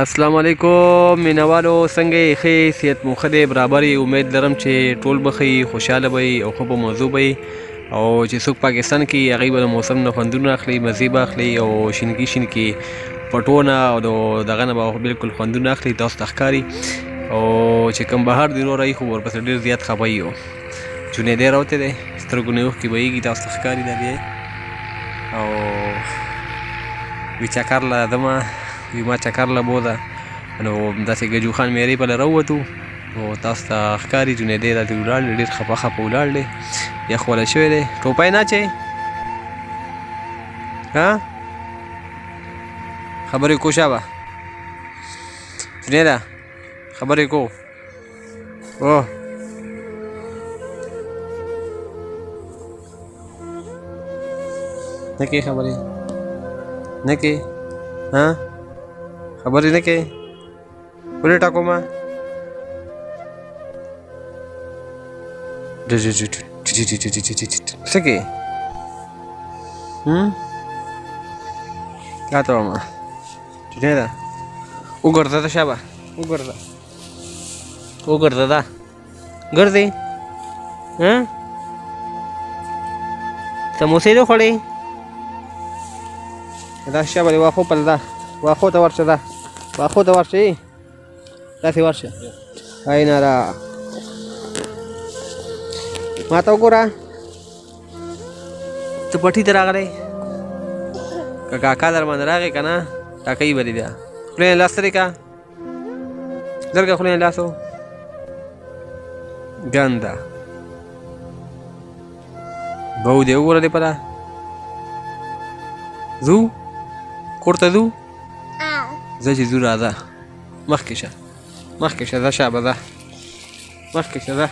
السلام علیکم مینوالو، څنګه یې؟ ښې صحت مو ښه دی؟ برابر یې؟ امید لرم چې ټول به ښه خوشحاله به او ښه به موضوع به او چې څوک پاکستان کې هغوی به د موسم نه خوندونه اخلي، مزې به اخلي او شینکي شینکي پټونه او دغه نه به بلکل خوندونه اخلي. تاسو ته ښکاري او چې کوم بهر دی وروره یې خو ورپسې ډېر زیات خفه یي. جنیدی راوتی دی، سترګو نه اوښکې بهیږي، تاسو ته ښکاري دا دی. او وی چکر له دمه وی ما چکر له بوده نو داسې ګجو خان میرې په له راووتو نو تاسو ته ښکاري جنیدی دلته ولاړ دی، ډېر خفه خفه ولاړ دی، یخ وله شوی دی. ټوپی نه اچوې؟ ها خبرې کو شابه جنیده، خبرې کو. اوه نه کوې خبرې؟ نه کوې؟ ها خبرې نه کوې؟ ولې ټاکو ما څه کوې؟ کا ته وایم جنیده وګرځه ته شابه وګرځه وګرځه دا ګرځې سموسې دې خوړې؟ دا شابه دی واښو پل ده، واښو ته ورشه، ده واښو ته ورشه، داسې ورشه. هی ناره ما ته وګوره، ته پټي ته راغلی که کاکا در باندې راغی که نه ټاکۍ به دې بیا. خولې نه لاس لرې که لرګه خولې نه لاسو ګنده بهو دې وګوره دې پله ځو کور ته ځو ځه چې ځو راځه مخکې شه مخکې شه ځه شابه ځه مخکې شه ځه